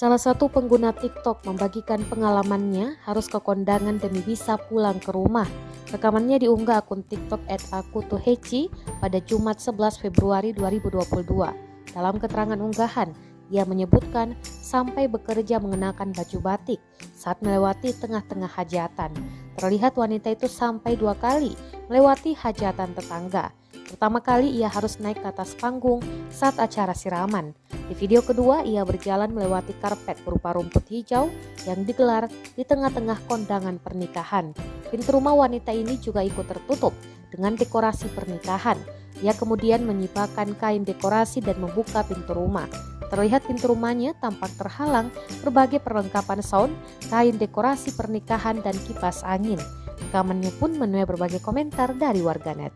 Salah satu pengguna TikTok membagikan pengalamannya harus ke kondangan demi bisa pulang ke rumah. Rekamannya diunggah akun TikTok @akutuheci pada Jumat 11 Februari 2022. Dalam keterangan unggahan, ia menyebutkan sampai bekerja mengenakan baju batik saat melewati tengah-tengah hajatan. Terlihat wanita itu sampai 2 kali melewati hajatan tetangga. Pertama kali ia harus naik ke atas panggung saat acara siraman. Di video kedua, ia berjalan melewati karpet berupa rumput hijau yang digelar di tengah-tengah kondangan pernikahan. Pintu rumah wanita ini juga ikut tertutup dengan dekorasi pernikahan. Ia kemudian menyibakkan kain dekorasi dan membuka pintu rumah. Terlihat pintu rumahnya tampak terhalang berbagai perlengkapan sound, kain dekorasi pernikahan, dan kipas angin. Rekamannya pun menuai berbagai komentar dari warganet.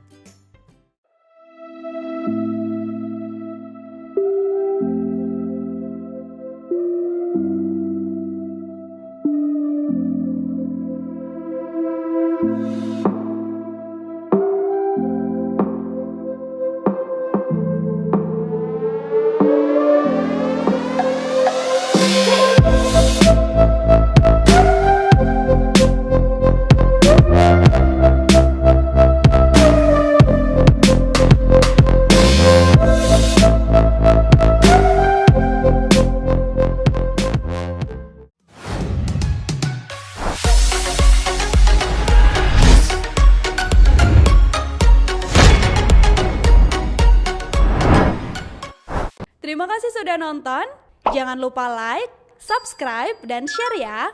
Terima kasih sudah nonton. Jangan lupa like, subscribe, dan share ya.